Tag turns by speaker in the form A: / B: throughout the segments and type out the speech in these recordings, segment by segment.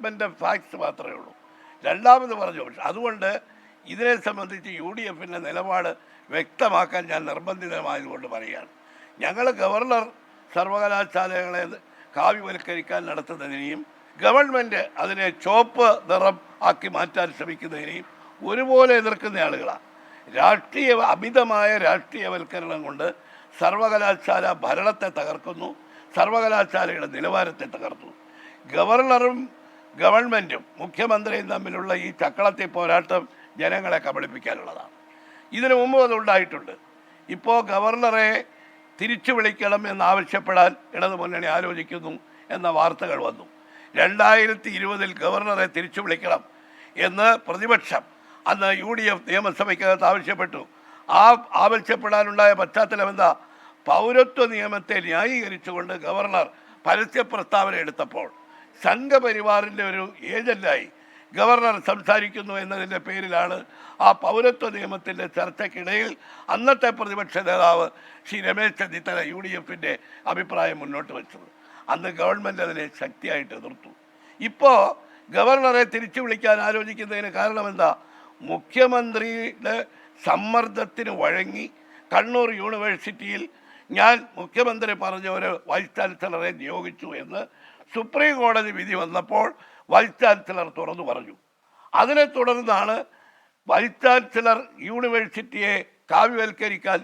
A: Statement of facts മാത്രമേ ഉള്ളൂ. രണ്ടാമത് പറഞ്ഞു. പക്ഷെ അതുകൊണ്ട് ഇതിനെ സംബന്ധിച്ച് UDF നിലപാട് വ്യക്തമാക്കാൻ ഞാൻ നിർബന്ധിതമായതുകൊണ്ട് പറയുകയാണ്. ഞങ്ങൾ ഗവർണർ സർവകലാശാലകളെ കാവ്യവൽക്കരിക്കാൻ നടത്തുന്നതിനെയും ഗവൺമെൻറ് അതിനെ ചുവപ്പ് നിറം ആക്കി മാറ്റാൻ ശ്രമിക്കുന്നതിനെയും ഒരുപോലെ എതിർക്കുന്ന ആളുകളാണ്. അമിതമായ രാഷ്ട്രീയവൽക്കരണം കൊണ്ട് സർവകലാശാല ഭരണത്തെ തകർക്കുന്നു, സർവകലാശാലയുടെ നിലവാരത്തെ തകർത്തു. ഗവർണറും ഗവൺമെൻറ്റും മുഖ്യമന്ത്രിയും തമ്മിലുള്ള ഈ ചക്കളത്തി പോരാട്ടം ജനങ്ങളെ കബളിപ്പിക്കാനുള്ളതാണ്. ഇതിനു മുമ്പ് അതുണ്ടായിട്ടുണ്ട്. ഇപ്പോൾ ഗവർണറെ തിരിച്ചു വിളിക്കണം എന്നാവശ്യപ്പെടാൻ ഇടതുമുന്നണി ആലോചിക്കുന്നു എന്ന വാർത്തകൾ വന്നു. 2020 ഗവർണറെ തിരിച്ചു വിളിക്കണം എന്ന് പ്രതിപക്ഷം അന്ന് UDF നിയമസഭയ്ക്കകത്ത് ആവശ്യപ്പെട്ടു. ആവശ്യപ്പെടാനുണ്ടായ പശ്ചാത്തലം എന്താ? പൗരത്വ നിയമത്തെ ന്യായീകരിച്ചുകൊണ്ട് ഗവർണർ പരസ്യ പ്രസ്താവന എടുത്തപ്പോൾ സംഘപരിവാറിൻ്റെ ഒരു ഏജൻ്റായി ഗവർണർ സംസാരിക്കുന്നു എന്നതിൻ്റെ പേരിലാണ് ആ പൗരത്വ നിയമത്തിൻ്റെ ചർച്ചയ്ക്കിടയിൽ അന്നത്തെ പ്രതിപക്ഷ നേതാവ് ശ്രീ രമേശ് ചെന്നിത്തല UDF അഭിപ്രായം മുന്നോട്ട് വെച്ചത്. അന്ന് ഗവൺമെൻറ് അതിനെ ശക്തിയായിട്ട് എതിർത്തു. ഇപ്പോൾ ഗവർണറെ തിരിച്ചു വിളിക്കാൻ ആലോചിക്കുന്നതിന് കാരണം എന്താ? മുഖ്യമന്ത്രിയുടെ സമ്മർദ്ദത്തിന് വഴങ്ങി കണ്ണൂർ യൂണിവേഴ്സിറ്റിയിൽ ഞാൻ മുഖ്യമന്ത്രി പറഞ്ഞ ഒരു വൈസ് ചാൻസലറെ നിയോഗിച്ചു എന്ന് സുപ്രീം കോടതി വിധി വന്നപ്പോൾ വൈസ് ചാൻസലർ തുറന്നു പറഞ്ഞു. അതിനെ തുടർന്നാണ് വൈസ് ചാൻസലർ യൂണിവേഴ്സിറ്റിയെ കാവ്യവൽക്കരിക്കാൻ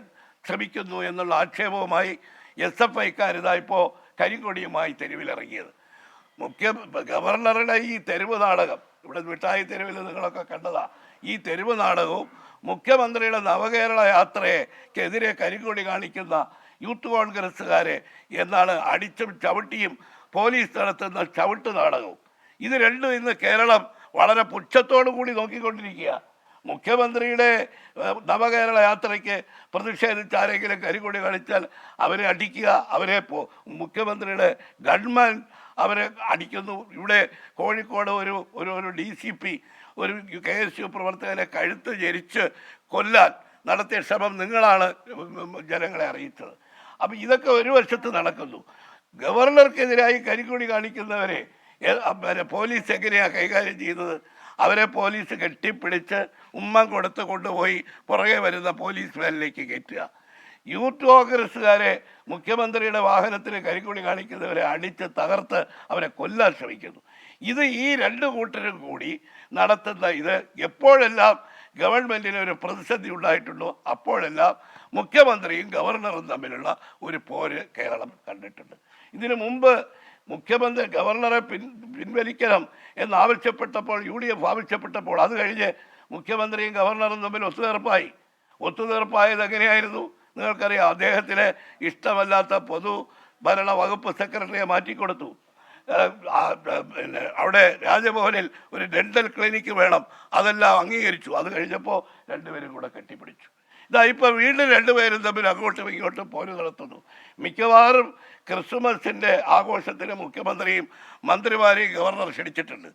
A: ശ്രമിക്കുന്നു എന്നുള്ള ആക്ഷേപവുമായി SFIക്കാരിതായിപ്പോൾ കരിങ്കൊടിയുമായി തെരുവിലിറങ്ങിയത്. ഗവർണറുടെ ഈ തെരുവ് നാടകം, ഇവിടെ മിഠായി തെരുവിൽ നിങ്ങളൊക്കെ കണ്ടതാ, ഈ തെരുവ് നാടകവും മുഖ്യമന്ത്രിയുടെ നവകേരള യാത്രയ്ക്കെതിരെ കരിങ്കൊടി കാണിക്കുന്ന യൂത്ത് കോൺഗ്രസ്സുകാരെ എന്നാണ് അടിച്ചും ചവിട്ടിയും പോലീസ് നടത്തുന്ന ചവിട്ട് നാടകവും. ഇത് രണ്ടും ഇന്ന് കേരളം വളരെ പുച്ഛത്തോടു കൂടി നോക്കിക്കൊണ്ടിരിക്കുക. മുഖ്യമന്ത്രിയുടെ നവകേരള യാത്രയ്ക്ക് പ്രതിഷേധിച്ച് ആരെങ്കിലും കരികൊടി കാണിച്ചാൽ അവരെ അടിക്കുക, അവരെ മുഖ്യമന്ത്രിയുടെ ഗൺമാൻ അവരെ അടിക്കുന്നു. ഇവിടെ കോഴിക്കോട് ഒരു DCP ഒരു KSU പ്രവർത്തകനെ കഴുത്ത് ഞെരിച്ച് കൊല്ലാൻ നടത്തിയ ശ്രമം നിങ്ങളാണ് ജനങ്ങളെ അറിയിച്ചത്. അപ്പം ഇതൊക്കെ ഒരു വശത്ത് നടക്കുന്നു. ഗവർണർക്കെതിരായി കരികൊടി കാണിക്കുന്നവരെ പോലീസ് എങ്ങനെയാണ് കൈകാര്യം ചെയ്യുന്നത്? അവരെ പോലീസ് കെട്ടിപ്പിടിച്ച് ഉമ്മം കൊടുത്ത് കൊണ്ടുപോയി പുറകെ വരുന്ന പോലീസ് വാനിലേക്ക് കയറ്റുക. യൂത്ത് കോൺഗ്രസ്സുകാരെ മുഖ്യമന്ത്രിയുടെ വാഹനത്തിന് കരികൊടി കാണിക്കുന്നവരെ അടിച്ച് തകർത്ത് അവരെ കൊല്ലാൻ ശ്രമിക്കുന്നു. ഇത് ഈ രണ്ട് കൂട്ടരും കൂടി നടത്തുന്ന ഇത് എപ്പോഴെല്ലാം ഗവൺമെൻറ്റിന് ഒരു പ്രതിസന്ധി ഉണ്ടായിട്ടുണ്ടോ അപ്പോഴെല്ലാം മുഖ്യമന്ത്രിയും ഗവർണറും തമ്മിലുള്ള ഒരു പോര് കേരളം കണ്ടിട്ടുണ്ട്. ഇതിനു മുമ്പ് മുഖ്യമന്ത്രി ഗവർണറെ പിൻവലിക്കണം എന്നാവശ്യപ്പെട്ടപ്പോൾ UDF ആവശ്യപ്പെട്ടപ്പോൾ അത് കഴിഞ്ഞ് മുഖ്യമന്ത്രിയും ഗവർണറും തമ്മിൽ ഒത്തുതീർപ്പായത് എങ്ങനെയായിരുന്നു നിങ്ങൾക്കറിയാം. അദ്ദേഹത്തിന് ഇഷ്ടമല്ലാത്ത പൊതുഭരണ വകുപ്പ് സെക്രട്ടറിയെ മാറ്റിക്കൊടുത്തു. അവിടെ രാജഭവനിൽ ഒരു ഡെൻ്റൽ ക്ലിനിക്ക് വേണം, അതെല്ലാം അംഗീകരിച്ചു. അത് കഴിഞ്ഞപ്പോൾ രണ്ടുപേരും കൂടെ കെട്ടിപ്പിടിച്ചു. ഇപ്പോൾ വീണ്ടും രണ്ടുപേരും തമ്മിൽ അങ്ങോട്ടും ഇങ്ങോട്ടും പോര് നടത്തുന്നു. മിക്കവാറും ക്രിസ്മസിൻ്റെ ആഘോഷത്തിന് മുഖ്യമന്ത്രിയും മന്ത്രിമാരെയും ഗവർണർ ക്ഷണിച്ചിട്ടുണ്ട്.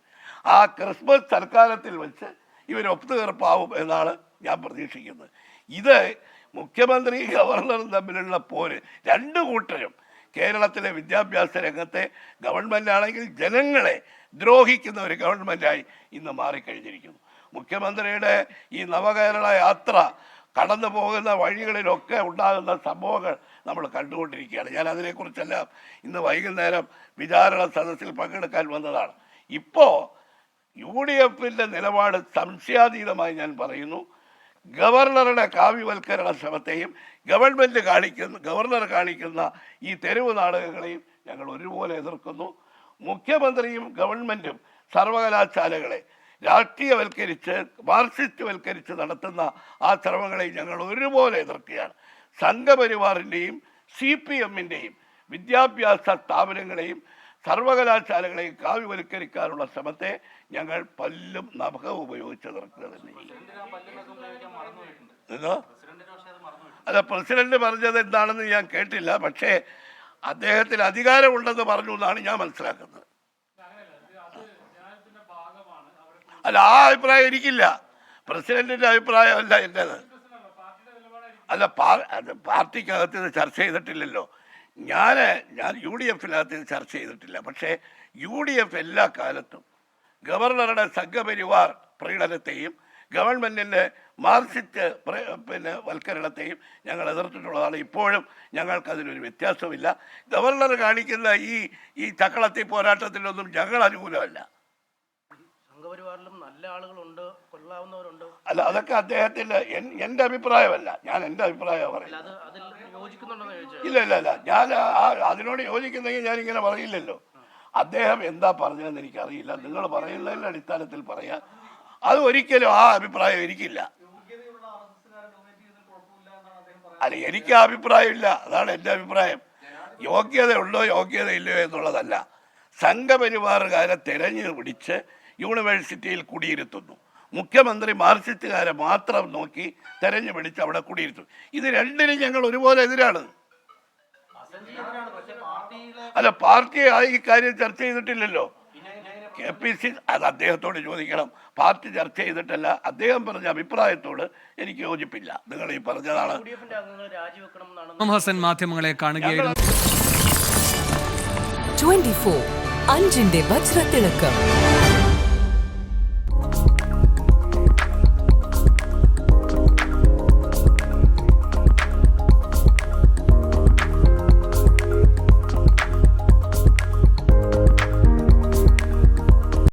A: ആ ക്രിസ്മസ് സൽക്കാരത്തിൽ വെച്ച് ഇവർ ഒത്തുതീർപ്പാവും എന്നാണ് ഞാൻ പ്രതീക്ഷിക്കുന്നത്. ഇത് മുഖ്യമന്ത്രിയും ഗവർണറും തമ്മിലുള്ള പോര് രണ്ടു കൂട്ടരും കേരളത്തിലെ വിദ്യാഭ്യാസ രംഗത്തെ ഗവൺമെൻറ് ആണെങ്കിൽ ജനങ്ങളെ ദ്രോഹിക്കുന്ന ഒരു ഗവൺമെൻറ്റായി ഇന്ന് മാറിക്കഴിഞ്ഞിരിക്കുന്നു. മുഖ്യമന്ത്രിയുടെ ഈ നവകേരള യാത്ര കടന്നു പോകുന്ന വഴികളിലൊക്കെ ഉണ്ടാകുന്ന സംഭവങ്ങൾ നമ്മൾ കണ്ടുകൊണ്ടിരിക്കുകയാണ്. ഞാൻ അതിനെക്കുറിച്ചെല്ലാം ഇന്ന് വൈകുന്നേരം വിചാരണ സദസ്സിൽ പങ്കെടുക്കാൻ വന്നതാണ്. ഇപ്പോൾ UDF നിലപാട് സംശയാതീതമായി ഞാൻ പറയുന്നു. ഗവർണറുടെ കാവ്യവൽക്കരണ ശ്രമത്തെയും ഗവർണർ കാണിക്കുന്ന ഈ തെരുവ് നാടകങ്ങളെയും ഞങ്ങൾ ഒരുപോലെ എതിർക്കുന്നു. മുഖ്യമന്ത്രിയും ഗവൺമെൻറ്റും സർവകലാശാലകളെ രാഷ്ട്രീയവൽക്കരിച്ച് മാർക്സിസ്റ്റ്വൽക്കരിച്ച് നടത്തുന്ന ആ ശ്രമങ്ങളെ ഞങ്ങൾ ഒരുപോലെ എതിർക്കുകയാണ്. സംഘപരിവാറിൻ്റെയും CPMൻ്റെയും വിദ്യാഭ്യാസ സ്ഥാപനങ്ങളെയും സർവകലാശാലകളെയും കാവ്യവൽക്കരിക്കാനുള്ള ശ്രമത്തെ ഞങ്ങൾ പല്ലും നഖവും ഉപയോഗിച്ച് എതിർക്കുക തന്നെ. അല്ല, പ്രസിഡന്റ് പറഞ്ഞത് എന്താണെന്ന് ഞാൻ കേട്ടില്ല. പക്ഷേ അദ്ദേഹത്തിന് അധികാരമുണ്ടെന്ന് പറഞ്ഞു എന്നാണ് ഞാൻ മനസ്സിലാക്കുന്നത്. അല്ല, ആ അഭിപ്രായം എനിക്കില്ല. പ്രസിഡന്റിൻ്റെ അഭിപ്രായമല്ല എൻ്റേത്. അല്ല, പാർട്ടിക്കകത്ത് ഇത് ചർച്ച ചെയ്തിട്ടില്ലല്ലോ. ഞാൻ UDF ഇത് ചർച്ച ചെയ്തിട്ടില്ല. പക്ഷേ UDF എല്ലാ കാലത്തും ഗവർണറുടെ സംഘപരിവാർ പ്രകടനത്തെയും ഗവൺമെൻറ്റിൻ്റെ മാർക്സിസ്റ്റ് വൽക്കരണത്തെയും ഞങ്ങൾ എതിർത്തിട്ടുള്ളതാണ്. ഇപ്പോഴും ഞങ്ങൾക്കതിലൊരു വ്യത്യാസമില്ല. ഗവർണർ കാണിക്കുന്ന ഈ ചക്കളത്തി പോരാട്ടത്തിലൊന്നും ഞങ്ങൾ അനുകൂലമല്ല.
B: സംഘപരിവാറിലും നല്ല ആളുകളുണ്ട്, കൊള്ളാവുന്നവരുണ്ട്.
A: അല്ല, അതൊക്കെ അദ്ദേഹത്തിൻ്റെ എൻ്റെ അഭിപ്രായമല്ല. ഞാൻ എൻ്റെ അഭിപ്രായം പറയുന്നത്. ഇല്ല, ഞാൻ അതിനോട് യോജിക്കുന്നെങ്കിൽ ഞാനിങ്ങനെ പറയില്ലല്ലോ. അദ്ദേഹം എന്താ പറഞ്ഞതെന്ന് എനിക്കറിയില്ല. നിങ്ങൾ പറയുന്നതിൻ്റെ അടിസ്ഥാനത്തിൽ പറയാം. അത് ഒരിക്കലും ആ അഭിപ്രായം എനിക്കില്ല. അല്ല, എനിക്ക് ആ അഭിപ്രായമില്ല. അതാണ് എൻ്റെ അഭിപ്രായം. യോഗ്യതയുണ്ടോ യോഗ്യതയില്ലയോ എന്നുള്ളതല്ല. സംഘപരിവാറുകാരെ തെരഞ്ഞു പിടിച്ച് യൂണിവേഴ്സിറ്റിയിൽ കുടിയിരുത്തുന്നു. മുഖ്യമന്ത്രി മാർക്സിസ്റ്റുകാരെ മാത്രം നോക്കി തെരഞ്ഞു പിടിച്ച് അവിടെ കുടിയിരുത്തുന്നു. ഇത് രണ്ടിനും ഞങ്ങൾ ഒരുപോലെ എതിരാണ്. അല്ല, പാർട്ടി ഈ കാര്യം ചർച്ച ചെയ്തിട്ടില്ലല്ലോ. KPC അത് അദ്ദേഹത്തോട് ചോദിക്കണം. പാർട്ടി ചർച്ച ചെയ്തിട്ടല്ല. അദ്ദേഹം പറഞ്ഞ അഭിപ്രായത്തോട് എനിക്ക് യോജിപ്പില്ല. നിങ്ങൾ ഈ പറഞ്ഞതാണ്.
C: ഹസൻ മാധ്യമങ്ങളെ കാണുകയായിരുന്നു.
D: 24 അഞ്ചിന്റെ വജ്രത്തിളക്കം.